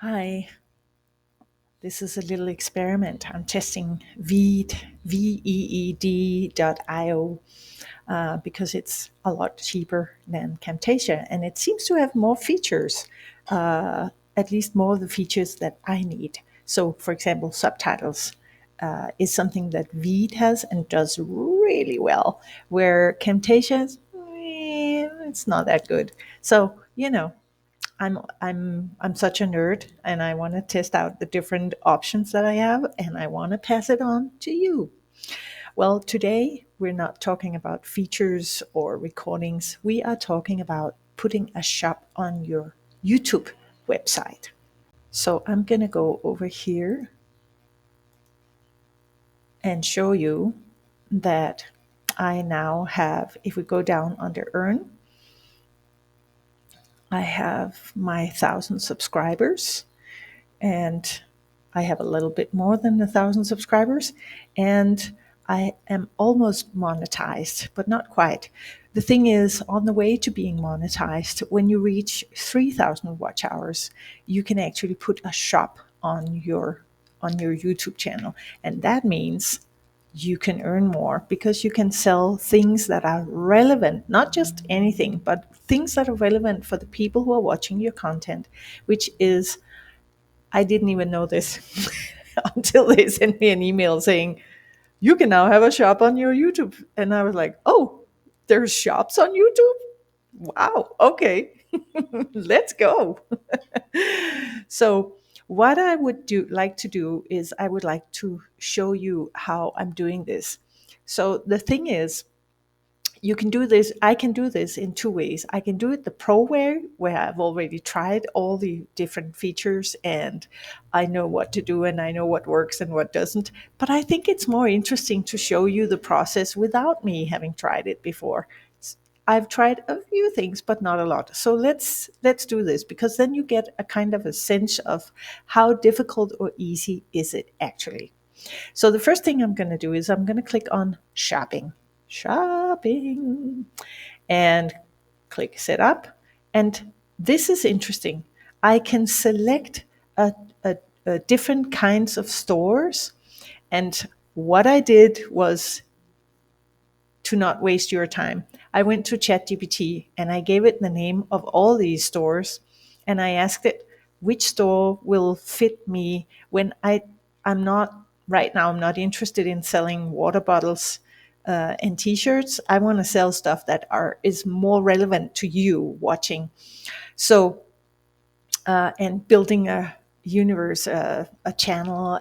Hi, this is a little experiment. I'm testing Veed, Veed.io, because it's a lot cheaper than Camtasia and it seems to have more features, at least more of the features that I need. So, for example, subtitles is something that Veed has and does really well, where Camtasia it's not that good. So, I'm such a nerd and I want to test out the different options that I have and I want to pass it on to you. Well, today we're not talking about features or recordings. We are talking about putting a shop on your YouTube website. So I'm going to go over here and show you that I now have, if we go down under earn, I have my 1,000 subscribers and I have a little bit more than 1,000 subscribers, and I am almost monetized, but not quite. The thing is, on the way to being monetized, when you reach 3,000 watch hours, you can actually put a shop on your YouTube channel, and that means you can earn more because you can sell things that are relevant, not just anything, but things that are relevant for the people who are watching your content, which is I didn't even know this until they sent me an email saying, you can now have a shop on your YouTube. And I was like, oh, there's shops on YouTube? Wow, okay, let's go. So, what I would like to do is I would like to show you how I'm doing this. So, the thing is, you can do this. I can do this in two ways. I can do it the pro way, where I've already tried all the different features and I know what to do and I know what works and what doesn't. But I think it's more interesting to show you the process without me having tried it before. I've tried a few things, but not a lot. So let's do this, because then you get a kind of a sense of how difficult or easy is it actually. So the first thing I'm going to do is I'm going to click on shopping, and click set up. And this is interesting. I can select a different kinds of stores. And what I did was to not waste your time. I went to ChatGPT and I gave it the name of all these stores, and I asked it which store will fit me when I'm not right now. I'm not interested in selling water bottles and T-shirts. I want to sell stuff that is more relevant to you watching. So and building a universe, a channel.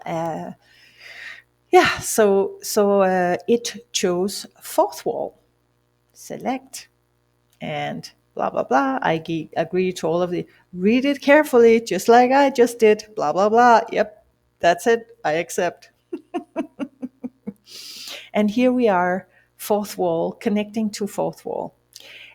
It chose Fourthwall. Select and blah blah blah. Agree to all of the. Read it carefully, just like I just did. Blah blah blah. Yep, that's it. I accept. And here we are, Fourthwall, connecting to Fourthwall.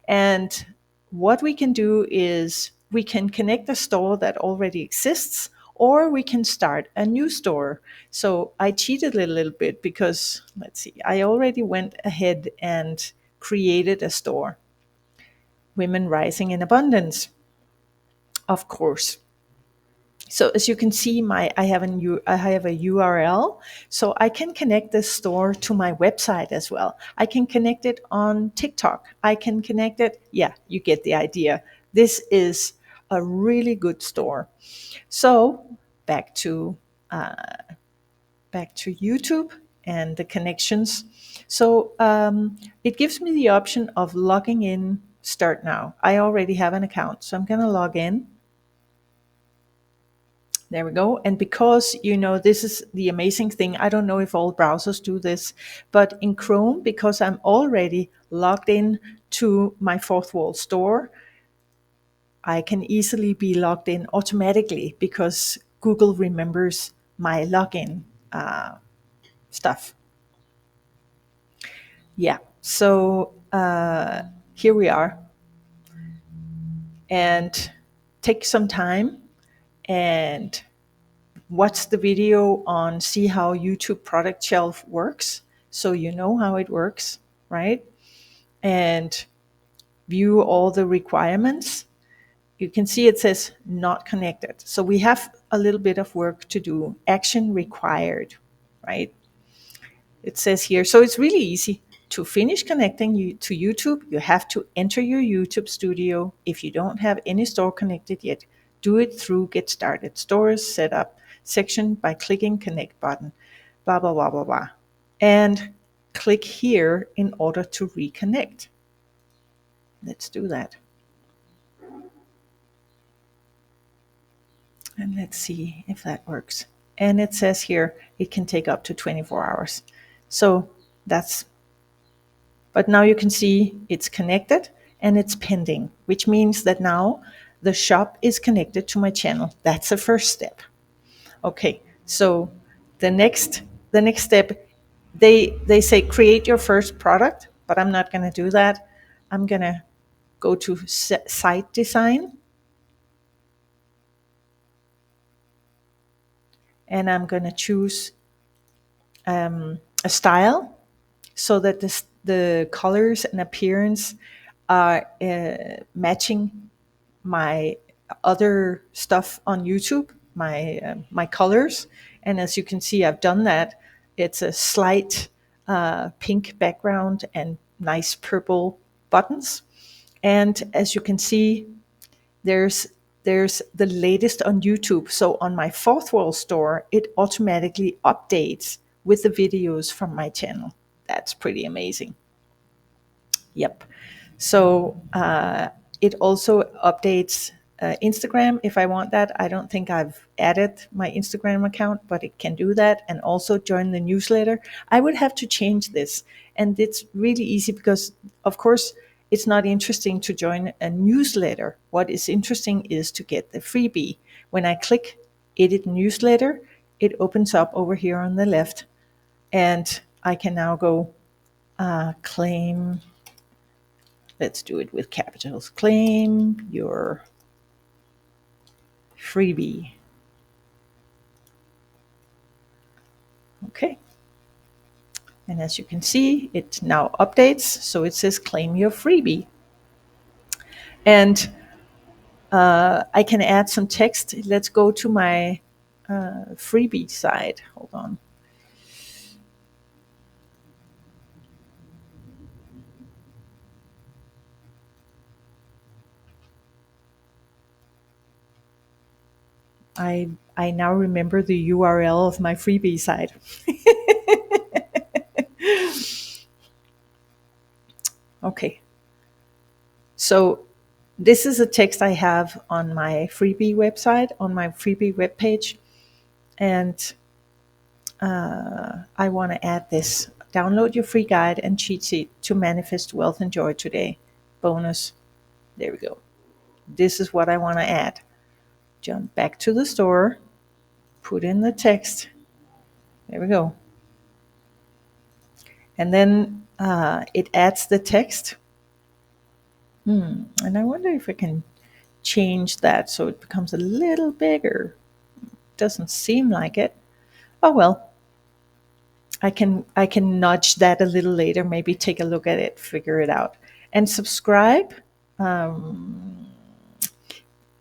And what we can do is we can connect a store that already exists, or we can start a new store. So I cheated a little bit because, let's see, I already went ahead and created a store. Women Rising in Abundance, of course. So as you can see, I have a URL, so I can connect this store to my website as well. I can connect it on TikTok. I can connect it. Yeah, you get the idea. This is a really good store. So back to YouTube and the connections. So it gives me the option of logging in. Start now. I already have an account, so I'm going to log in. There we go. And because, this is the amazing thing. I don't know if all browsers do this, but in Chrome, because I'm already logged in to my Fourthwall store, I can easily be logged in automatically because Google remembers my login stuff. Yeah. So here we are. And take some time and watch the video on see how YouTube product shelf works, so you know how it works, right? And view all the requirements. you can see it says not connected. So we have a little bit of work to do. Action required, right? It says here, so it's really easy. To finish connecting you to YouTube, you have to enter your YouTube studio. If you don't have any store connected yet, do it through Get Started. Stores setup section by clicking Connect button, blah, blah, blah, blah, blah. And click here in order to reconnect. Let's do that. And let's see if that works. And it says here it can take up to 24 hours. So that's, but now you can see it's connected and it's pending, which means that now the shop is connected to my channel. That's the first step. Okay, so the next step, they say create your first product, but I'm not going to do that. I'm going to go to site design, and I'm going to choose a style so that the colors and appearance are matching my other stuff on YouTube, my colors. And as you can see, I've done that. It's a slight pink background and nice purple buttons. And as you can see, there's the latest on YouTube. So on my Fourthwall store, it automatically updates with the videos from my channel. That's pretty amazing. Yep. So it also updates Instagram if I want that. I don't think I've added my Instagram account, but it can do that, and also join the newsletter. I would have to change this, and it's really easy because, of course, it's not interesting to join a newsletter. What is interesting is to get the freebie. When I click Edit Newsletter, it opens up over here on the left, and I can now go claim. Let's do it with capitals. Claim your freebie. Okay. And as you can see, it now updates. So it says claim your freebie. And I can add some text. Let's go to my freebie side. Hold on. I now remember the URL of my freebie site. Okay. So this is a text I have on my freebie website, on my freebie webpage. And I want to add this. Download your free guide and cheat sheet to manifest wealth and joy today. Bonus. There we go. This is what I want to add. Jump back to the store, put in the text. There we go. And then it adds the text. And I wonder if I can change that so it becomes a little bigger. Doesn't seem like it. Oh well. I can nudge that a little later, maybe take a look at it, figure it out. And subscribe,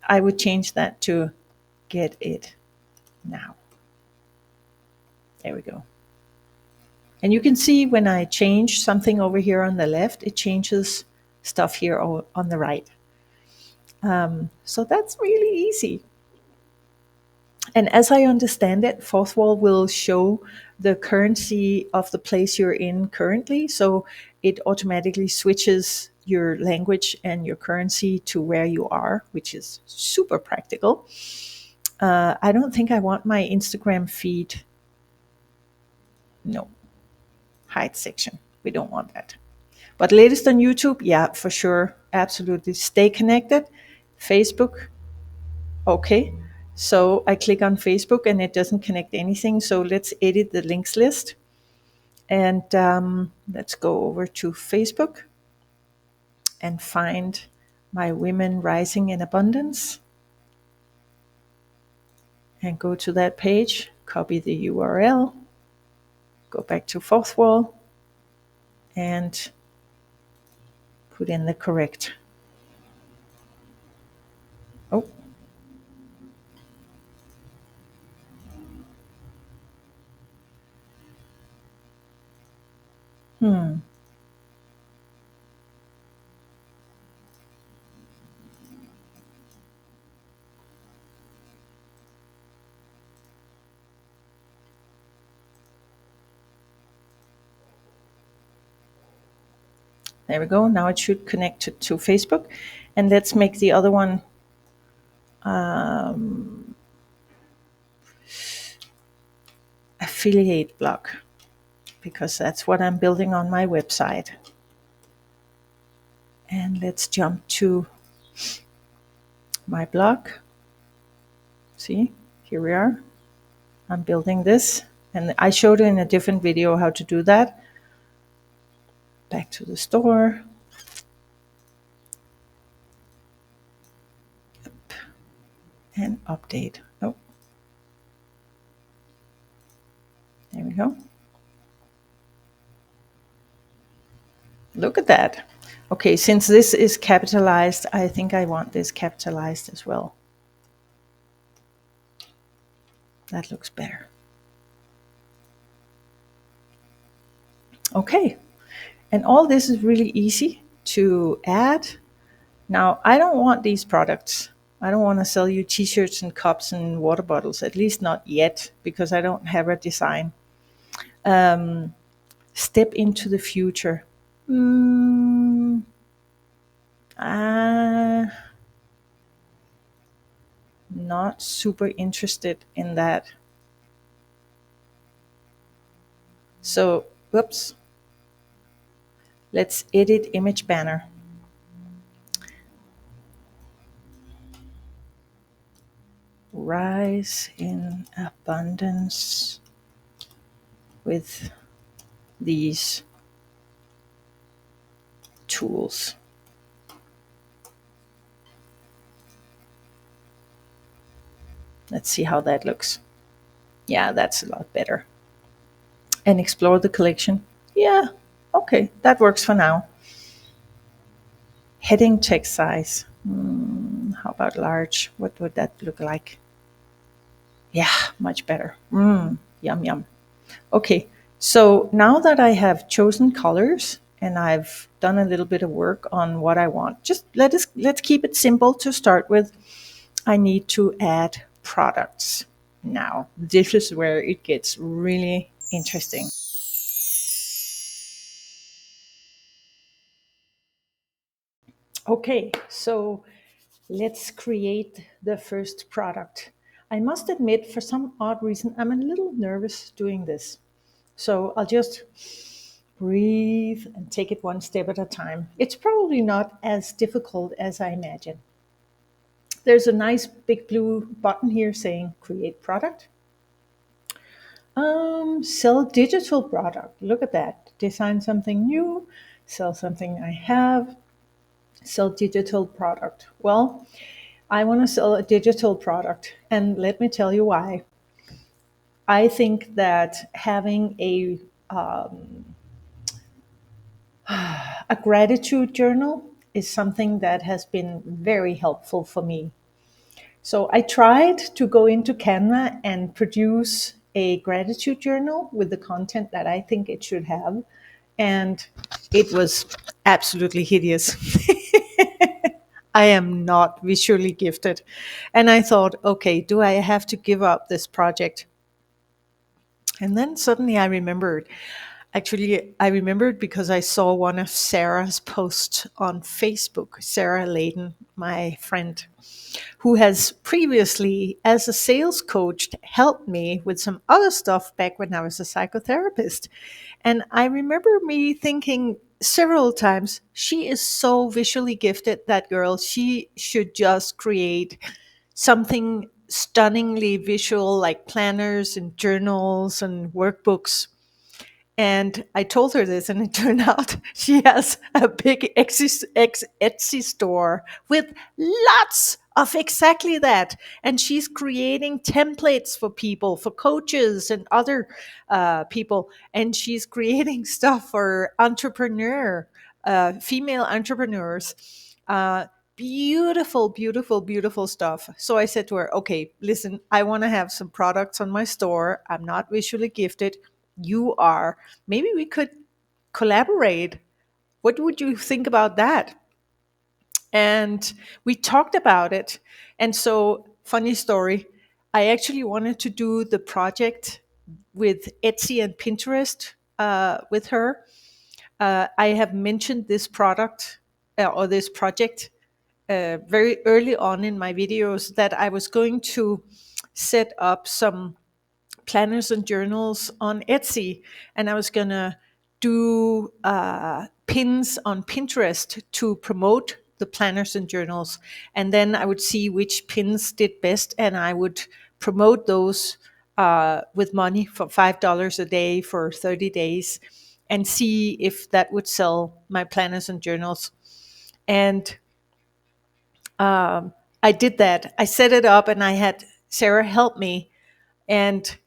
I would change that to get it now. There we go. And you can see when I change something over here on the left, it changes stuff here on the right. So that's really easy. And as I understand it, Fourthwall will show the currency of the place you're in currently. So it automatically switches your language and your currency to where you are, which is super practical. I don't think I want my Instagram feed. No. Hide section. We don't want that. But latest on YouTube, yeah, for sure. Absolutely. Stay connected. Facebook, okay. So I click on Facebook and it doesn't connect anything. So let's edit the links list. And let's go over to Facebook and find my Women Rising in Abundance. And go to that page, copy the URL, go back to Fourthwall, and put in the correct Oh, hmm. There we go. Now it should connect to Facebook. And let's make the other one affiliate blog because that's what I'm building on my website. And let's jump to my blog. See, here we are. I'm building this. And I showed in a different video how to do that. Back to the store. And update. Oh, there we go. Look at that. Okay, since this is capitalized, I think I want this capitalized as well. That looks better. Okay, and all this is really easy to add. Now, I don't want these products. I don't want to sell you t-shirts and cups and water bottles, at least not yet, because I don't have a design. Step into the future. Uh, Not super interested in that. So, whoops. Let's edit image banner. Rise in abundance with these tools. Let's see how that looks. Yeah, that's a lot better. And explore the collection. Yeah, okay, that works for now. Heading text size. How about large? What would that look like? Yeah, much better. Yum, yum. Okay, so now that I have chosen colors and I've done a little bit of work on what I want, just let's keep it simple to start with. I need to add products. Now, this is where it gets really interesting. Okay, so let's create the first product. I must admit, for some odd reason, I'm a little nervous doing this. So I'll just breathe and take it one step at a time. It's probably not as difficult as I imagine. There's a nice big blue button here saying create product. Sell digital product. Look at that. Design something new, sell something I have, sell digital product. Well, I want to sell a digital product, and let me tell you why. I think that having a gratitude journal is something that has been very helpful for me. So I tried to go into Canva and produce a gratitude journal with the content that I think it should have. And it was absolutely hideous. I am not visually gifted. And I thought, okay, do I have to give up this project? And then suddenly I remembered. Actually, I remembered because I saw one of Sarah's posts on Facebook, Sarah Layden, my friend, who has previously, as a sales coach, helped me with some other stuff back when I was a psychotherapist. And I remember me thinking several times, she is so visually gifted, that girl. She should just create something stunningly visual, like planners and journals and workbooks. And I told her this, and it turned out she has a big Etsy store with lots of exactly that. And she's creating templates for people, for coaches and other people. And she's creating stuff for female entrepreneurs. beautiful, beautiful, beautiful stuff. So I said to her, okay, listen, I want to have some products on my store. I'm not visually gifted. You are. Maybe we could collaborate. What would you think about that? And we talked about it. And so, funny story, I actually wanted to do the project with Etsy and Pinterest with her. I have mentioned this product or this project very early on in my videos that I was going to set up some planners and journals on Etsy, and I was gonna do pins on Pinterest to promote the planners and journals, and then I would see which pins did best, and I would promote those with money for $5 a day for 30 days, and see if that would sell my planners and journals. And I did that. I set it up, and I had Sarah help me, and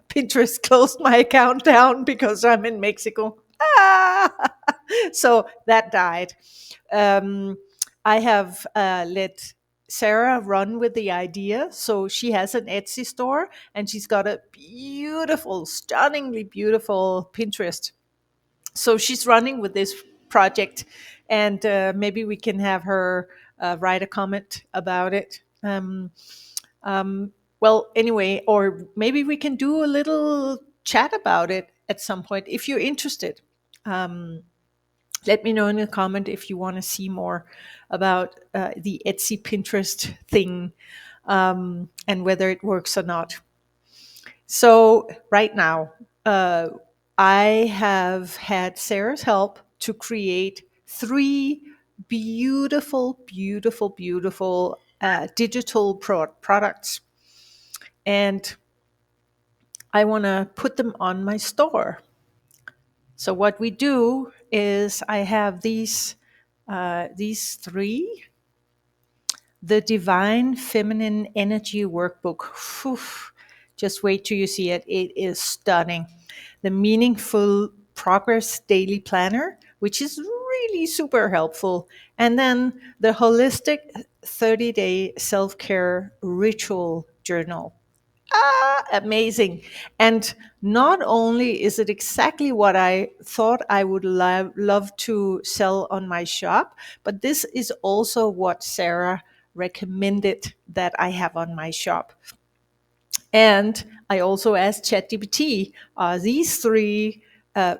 Pinterest closed my account down because I'm in Mexico. Ah! So that died. Um, I have let Sarah run with the idea. So she has an Etsy store, and she's got a beautiful, stunningly beautiful Pinterest. So she's running with this project, and maybe we can have her write a comment about it. Um, well, anyway, or maybe we can do a little chat about it at some point if you're interested. Um, Let me know in the comment if you want to see more about the Etsy Pinterest thing, and whether it works or not. So, right now, uh, I have had Sarah's help to create three beautiful, beautiful, beautiful digital products. And I want to put them on my store. So what we do is I have these three. The Divine Feminine Energy Workbook. Phew. Just wait till you see it. It is stunning. The Meaningful Progress Daily Planner, which is really super helpful. And then the Holistic 30-Day Self-Care Ritual Journal. Amazing. And not only is it exactly what I thought I would love to sell on my shop, but this is also what Sarah recommended that I have on my shop. And I also asked ChatGPT, are these three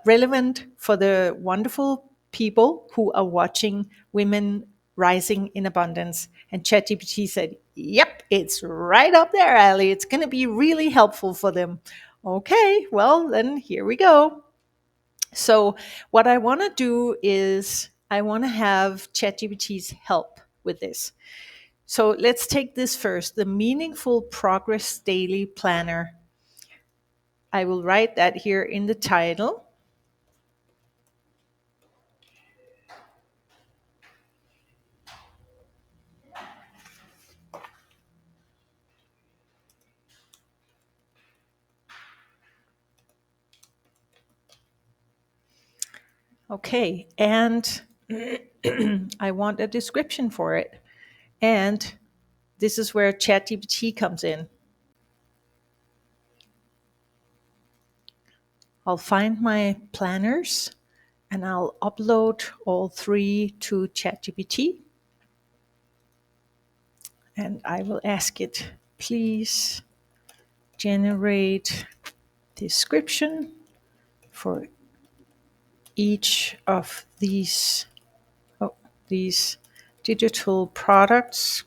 relevant for the wonderful people who are watching Women Rising in Abundance? And ChatGPT said, yep, it's right up there, Ali. It's going to be really helpful for them. Okay, well, then here we go. So, what I want to do is I want to have ChatGPT's help with this. So let's take this first, the Meaningful Progress Daily Planner. I will write that here in the title. Okay, and I want a description for it. And this is where ChatGPT comes in. I'll find my planners and I'll upload all three to ChatGPT. And I will ask it, please generate description for each of these digital products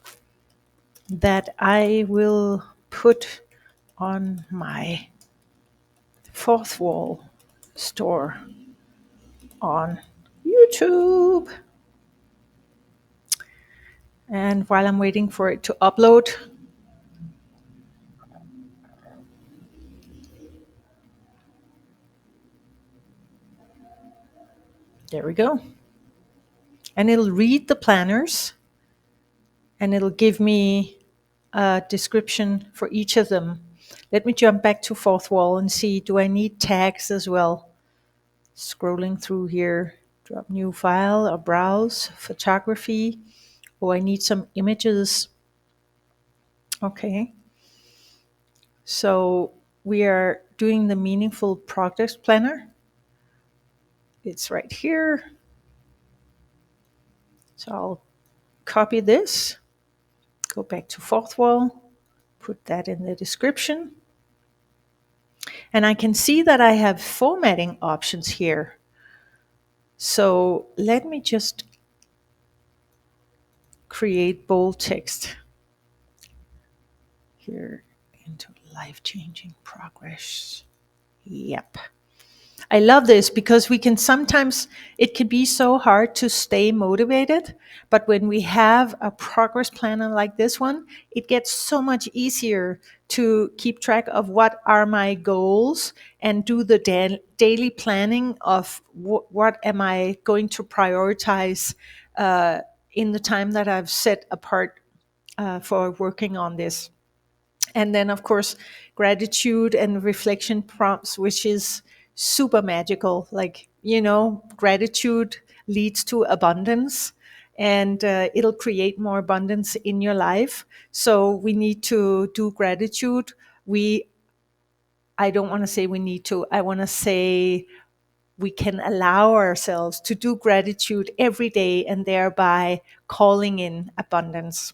that I will put on my Fourthwall store on YouTube. And while I'm waiting for it to upload, there we go. And it'll read the planners and it'll give me a description for each of them. Let me jump back to Fourthwall and see, do I need tags as well? Scrolling through here, drop new file or browse photography. Oh, I need some images. Okay. So we are doing the Meaningful Progress Planner. It's right here. So I'll copy this, go back to Fourthwall, put that in the description. And I can see that I have formatting options here. So let me just create bold text here into life-changing progress. Yep. I love this because we can sometimes, it can be so hard to stay motivated. But when we have a progress planner like this one, it gets so much easier to keep track of what are my goals and do the daily planning of what am I going to prioritize in the time that I've set apart for working on this. And then, of course, gratitude and reflection prompts, which is super magical. Like, gratitude leads to abundance, and it'll create more abundance in your life. So we need to do gratitude. I don't want to say we need to, I want to say we can allow ourselves to do gratitude every day and thereby calling in abundance.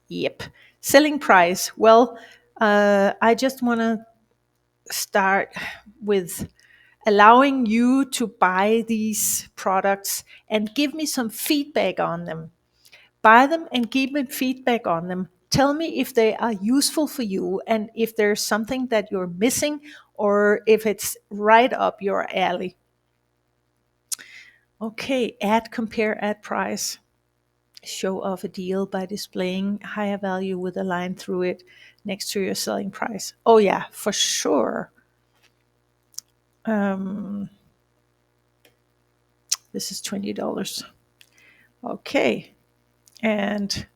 Yep. Selling price. Well, I just want to start with allowing you to buy these products and give me some feedback on them. Buy them and give me feedback on them. Tell me if they are useful for you and if there's something that you're missing or if it's right up your alley. Okay, add, compare, add price. Show off a deal by displaying higher value with a line through it next to your selling price. Oh yeah, for sure. This is $20. Okay, and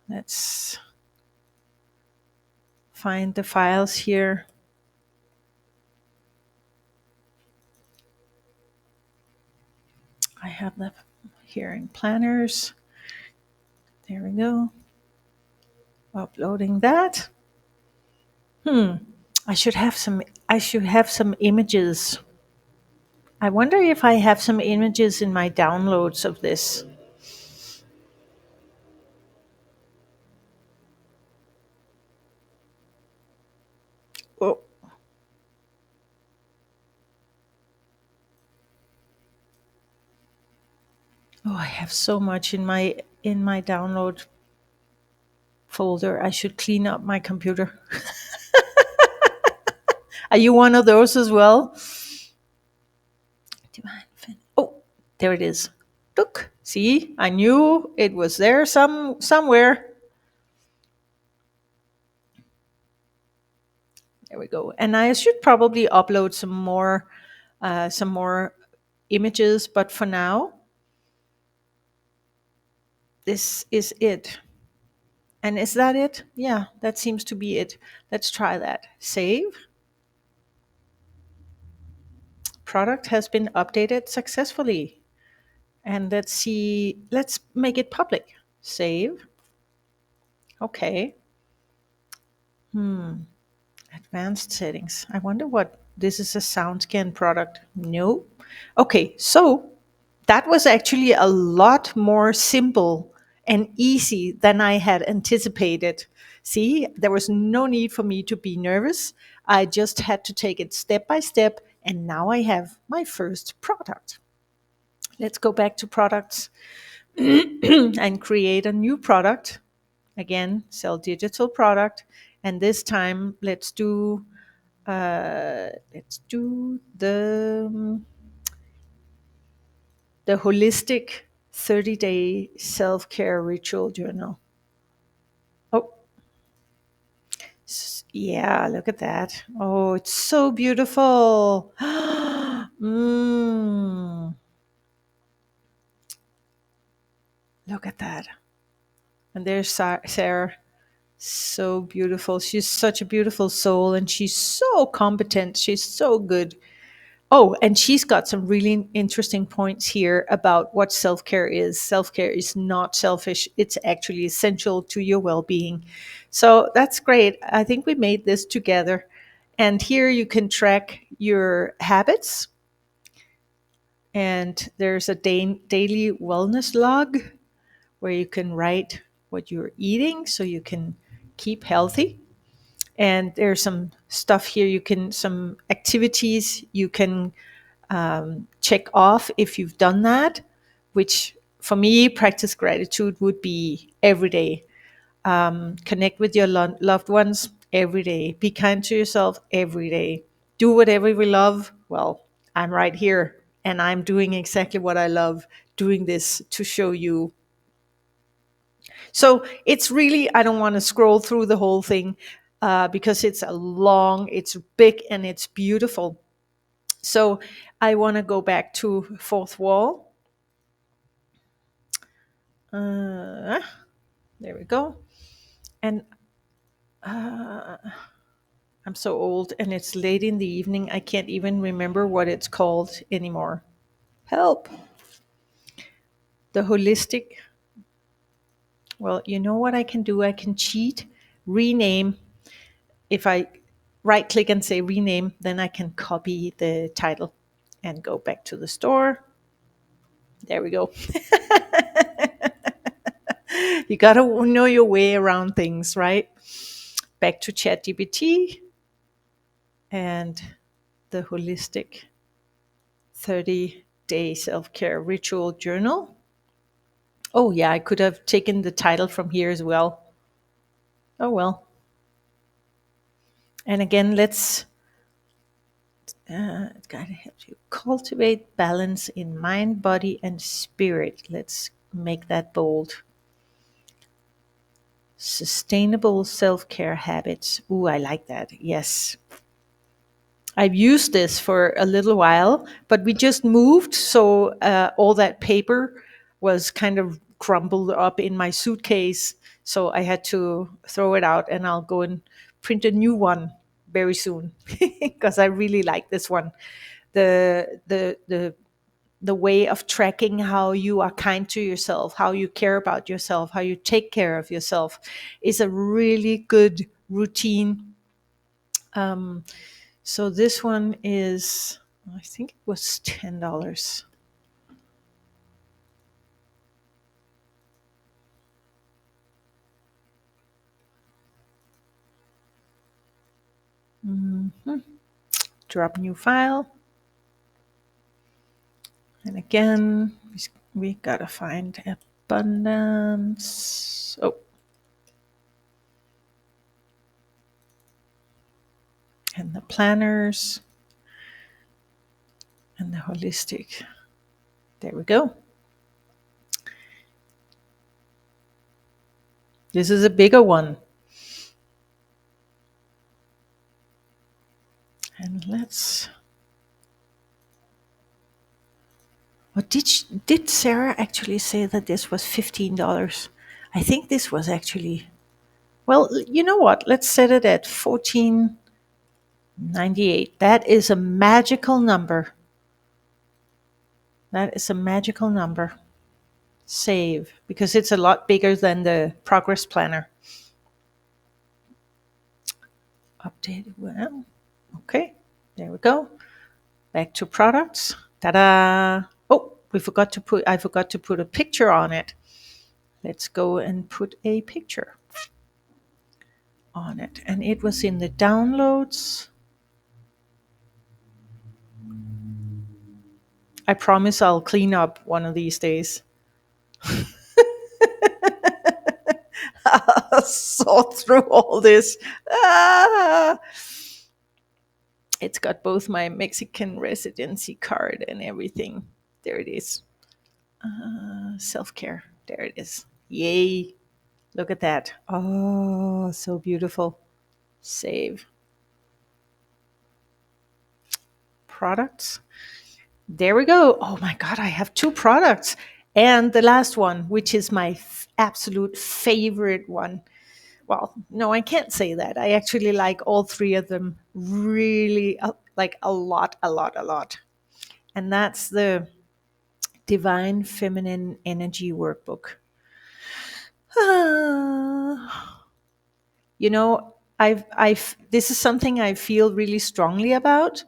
let's find the files here. I have them here in planners. There we go. Uploading that. I should have some images. I wonder if I have some images in my downloads of this. Oh, oh, I have so much in my download folder. I should clean up my computer. Are you one of those as well? Oh, there it is. Look, see, I knew it was there somewhere. There we go. And I should probably upload some more images, but for now, this is it. And is that it? Yeah, that seems to be it. Let's try that. Save. Product has been updated successfully. And let's see, let's make it public. Save. Okay. Advanced settings. I wonder what this is, a SoundScan product. No. Okay, so that was actually a lot more simple and easy than I had anticipated. See, there was no need for me to be nervous. I just had to take it step by step, and now I have my first product. Let's go back to products and create a new product. Again, sell digital product, and this time let's do the holistic 30-day self-care ritual journal. Oh, yeah, look at that. Oh, it's so beautiful. Look at that. And there's Sarah. So beautiful. She's such a beautiful soul and she's so competent. She's so good. Oh, and she's got some really interesting points here about what self care is. Self care is not selfish, it's actually essential to your well being. So that's great. I think we made this together. And here you can track your habits, and there's a daily wellness log where you can write what you're eating so you can keep healthy. And there's some stuff here some activities you can check off if you've done that, which for me, practice gratitude would be every day. Connect with your loved ones every day. Be kind to yourself every day. Do whatever we love. Well, I'm right here and I'm doing exactly what I love, doing this to show you. So it's really, I don't want to scroll through the whole thing because it's big and it's beautiful. So I want to go back to Fourthwall. Uh, there we go. And I'm so old and it's late in the evening. I can't even remember what it's called anymore. Help. The holistic. Well, you know what I can do? I can cheat, rename. If I right click and say rename, then I can copy the title and go back to the store. There we go. You got to know your way around things, right? Back to ChatGPT and the holistic 30-day self-care ritual journal. Oh, yeah, I could have taken the title from here as well. Oh, well. And again, it's got to help you cultivate balance in mind, body, and spirit. Let's make that bold. Sustainable self care habits. Ooh, I like that. Yes. I've used this for a little while, but we just moved. So all that paper was kind of crumbled up in my suitcase. So I had to throw it out and I'll go and print a new one very soon because I really like this one. The way of tracking how you are kind to yourself, how you care about yourself, how you take care of yourself is a really good routine. So this one is, I think it was $10. Drop new file. And again, we gotta find abundance. Oh, and the planners and the holistic. There we go. This is a bigger one. And let's. What did Sarah actually say that this was $15? I think this was actually. Well, you know what? Let's set it at 14.98. That is a magical number. That is a magical number. Save, because it's a lot bigger than the progress planner. Updated. Well, okay, there we go. Back to products. Ta-da! Oh, I forgot to put a picture on it. Let's go and put a picture on it. And it was in the downloads. I promise I'll clean up one of these days. I'll sort through all this. Ah! It's got both my Mexican residency card and everything. There it is. Self care. There it is. Yay. Look at that. Oh, so beautiful. Save. Products. There we go. Oh my God, I have two products. And the last one, which is my absolute favorite one. Well, no, I can't say that. I actually like all three of them really. like a lot, a lot, a lot. And that's the Divine Feminine Energy Workbook. You know, this is something I feel really strongly about,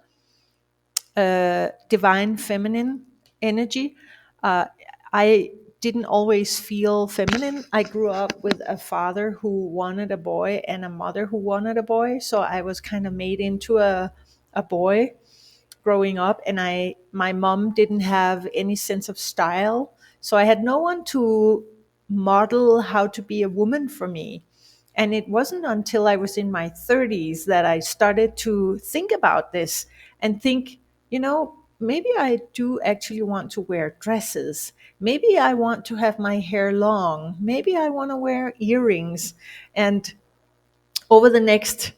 divine feminine energy. Uh, I didn't always feel feminine. I grew up with a father who wanted a boy and a mother who wanted a boy. So I was kind of made into a boy growing up, and my mom didn't have any sense of style, so I had no one to model how to be a woman for me. And it wasn't until I was in my 30s that I started to think about this and think, maybe I do actually want to wear dresses. Maybe I want to have my hair long. Maybe I want to wear earrings. And over the next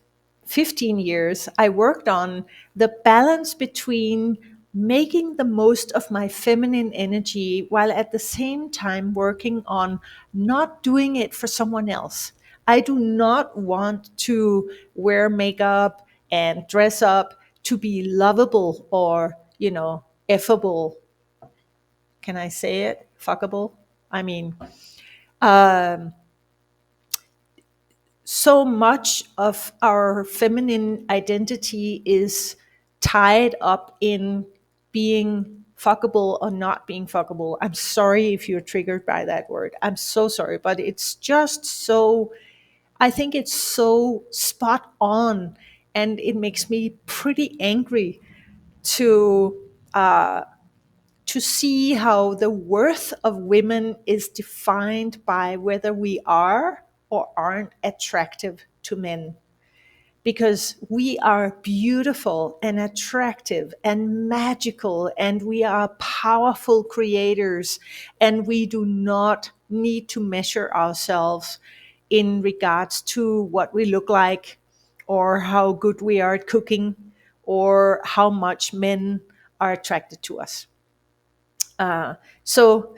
15 years, I worked on the balance between making the most of my feminine energy while at the same time working on not doing it for someone else. I do not want to wear makeup and dress up to be lovable or, effable. Can I say it? Fuckable? I mean, um, so much of our feminine identity is tied up in being fuckable or not being fuckable. I'm sorry if you're triggered by that word. I'm so sorry, but it's just so, I think it's so spot on, and it makes me pretty angry to see how the worth of women is defined by whether we are or aren't attractive to men. Because we are beautiful and attractive and magical, and we are powerful creators, and we do not need to measure ourselves in regards to what we look like, or how good we are at cooking, or how much men are attracted to us. So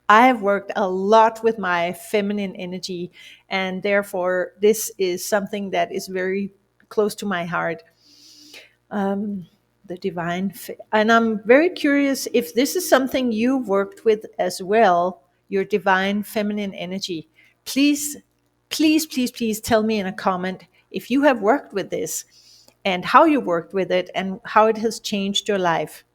I have worked a lot with my feminine energy, and therefore this is something that is very close to my heart. The and I'm very curious if this is something you've worked with as well, your divine feminine energy. Please, please, please, please tell me in a comment if you have worked with this, and how you worked with it, and how it has changed your life.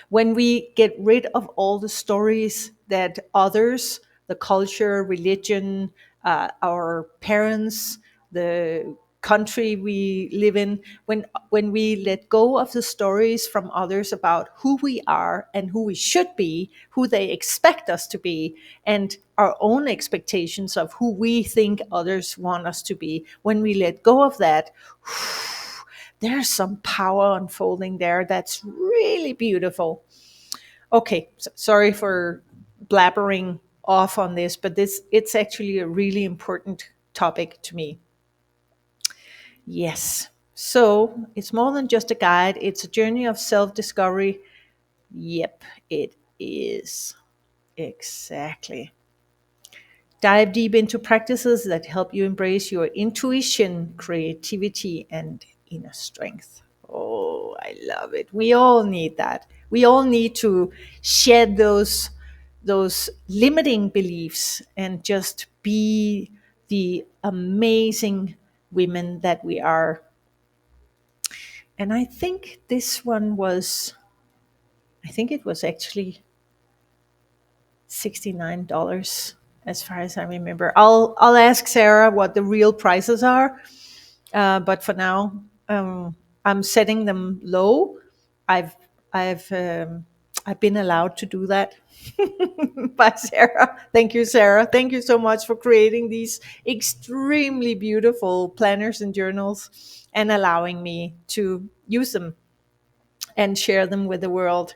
When we get rid of all the stories that others, the culture, religion, our parents, the country we live in, when we let go of the stories from others about who we are and who we should be, who they expect us to be, and our own expectations of who we think others want us to be, when we let go of that, there's some power unfolding there that's really beautiful. Okay, sorry for blabbering off on this, but it's actually a really important topic to me. Yes. So it's more than just a guide, it's a journey of self-discovery. Yep, it is. Exactly. Dive deep into practices that help you embrace your intuition, creativity, and inner strength. Oh, I love it. We all need that. We all need to shed those limiting beliefs and just be the amazing women that we are. And I think it was actually $69 as far as I remember. I'll ask Sarah what the real prices are, but for now, I'm setting them low. I've I've I've been allowed to do that by Sarah. Thank you, Sarah. Thank you so much for creating these extremely beautiful planners and journals and allowing me to use them and share them with the world.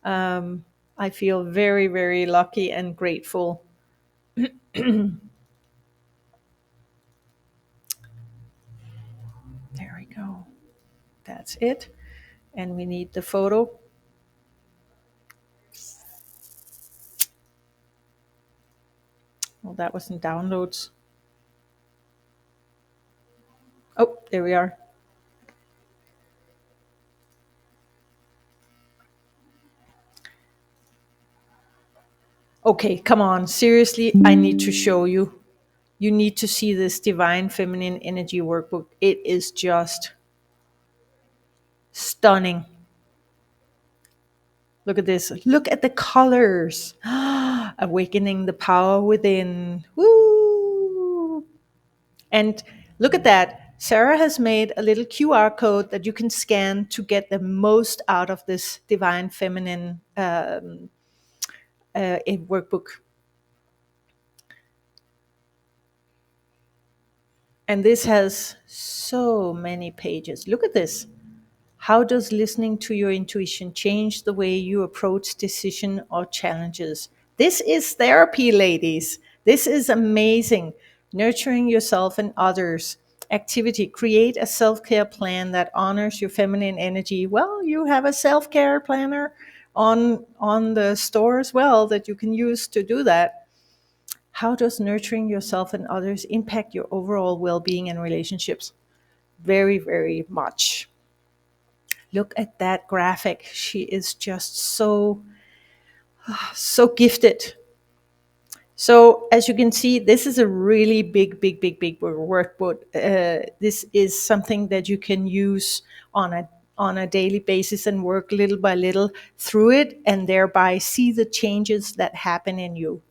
I feel very, very lucky and grateful. There we go. That's it. And we need the photo. Well, that was in downloads. Oh, there we are. Okay, come on. Seriously, I need to show you. You need to see this Divine Feminine Energy Workbook. It is just stunning. Look at this. Look at the colors. Awakening the power within. Woo! And look at that. Sarah has made a little QR code that you can scan to get the most out of this Divine Feminine workbook. And this has so many pages. Look at this. How does listening to your intuition change the way you approach decision or challenges? This is therapy, ladies. This is amazing. Nurturing yourself and others. Activity. Create a self-care plan that honors your feminine energy. Well, you have a self-care planner on the store as well that you can use to do that. How does nurturing yourself and others impact your overall well-being and relationships? Very, very much. Look at that graphic. She is just so gifted. So as you can see, this is a really big workbook. This is something that you can use on a daily basis and work little by little through it, and thereby see the changes that happen in you.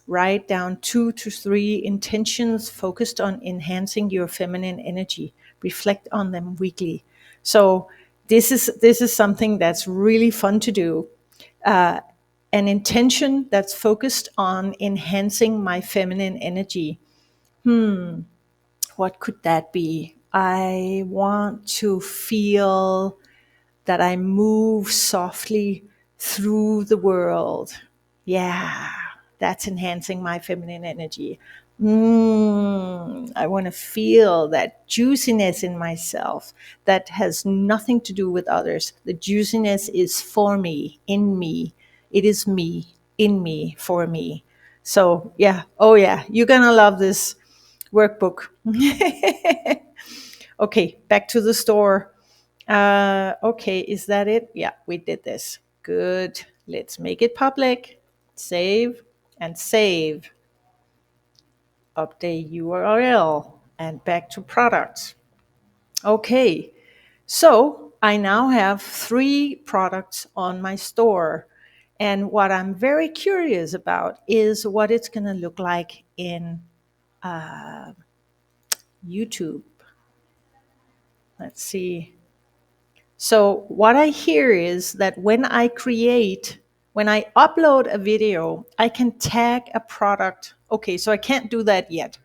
Write down 2 to 3 intentions focused on enhancing your feminine energy. Reflect on them weekly. So this is something that's really fun to do. An intention that's focused on enhancing my feminine energy. What could that be? I want to feel that I move softly through the world. Yeah, that's enhancing my feminine energy. I want to feel that juiciness in myself that has nothing to do with others. The juiciness is for me, in me. It is me, in me, for me. So, yeah, oh, yeah, you're going to love this workbook. Okay, back to the store. Okay, is that it? Yeah, we did this. Good. Let's make it public. Save and save. Update URL and back to products. Okay, so I now have 3 products on my store. And what I'm very curious about is what it's going to look like in YouTube. Let's see. So what I hear is that when I upload a video, I can tag a product. Okay, so I can't do that yet.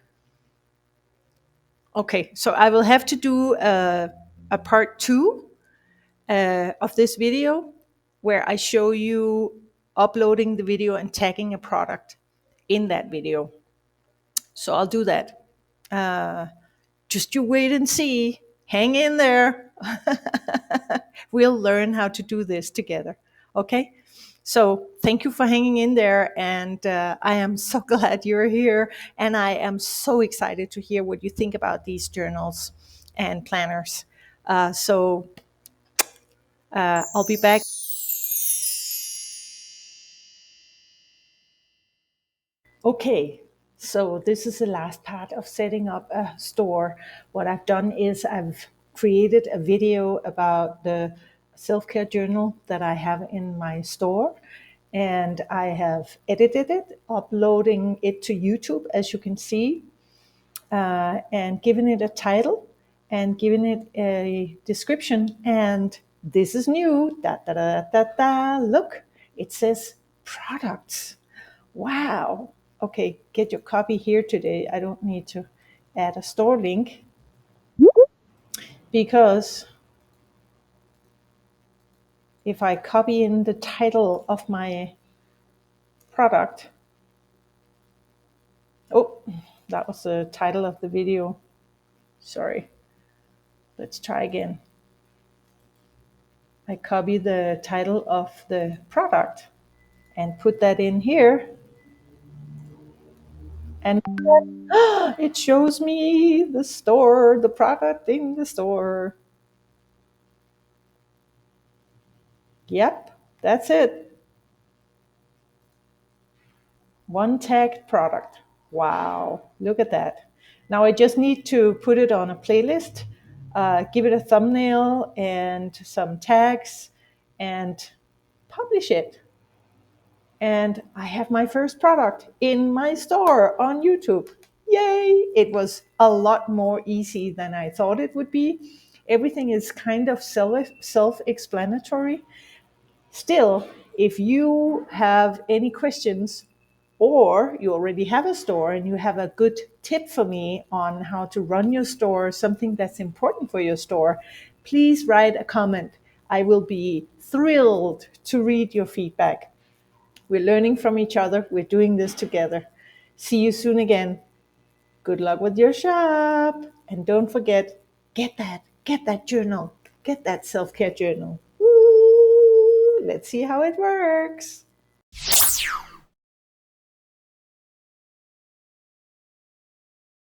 Okay, so I will have to do a part 2 of this video where I show you uploading the video and tagging a product in that video. So I'll do that. Just you wait and see. Hang in there. We'll learn how to do this together. Okay? So thank you for hanging in there. And I am so glad you're here. And I am so excited to hear what you think about these journals and planners. So I'll be back. Okay, so this is the last part of setting up a store. What I've done is I've created a video about the self-care journal that I have in my store, and I have edited it, uploading it to YouTube, as you can see, and given it a title and given it a description. And this is new. Da, da, da, da, da. Look, it says products. Wow. Okay, get your copy here today. I don't need to add a store link because if I copy in the title of my product, oh, that was the title of the video. Sorry. Let's try again. I copy the title of the product and put that in here. And it shows me the store, the product in the store. Yep, that's it. One tagged product. Wow, look at that. Now I just need to put it on a playlist, give it a thumbnail and some tags, and publish it. And I have my first product in my store on YouTube. Yay! It was a lot more easy than I thought it would be. Everything is kind of self explanatory. Still, if you have any questions, or you already have a store and you have a good tip for me on how to run your store, something that's important for your store, please write a comment. I will be thrilled to read your feedback. We're learning from each other. We're doing this together. See you soon again. Good luck with your shop. And don't forget, get that journal, get that self-care journal. Woo! Let's see how it works.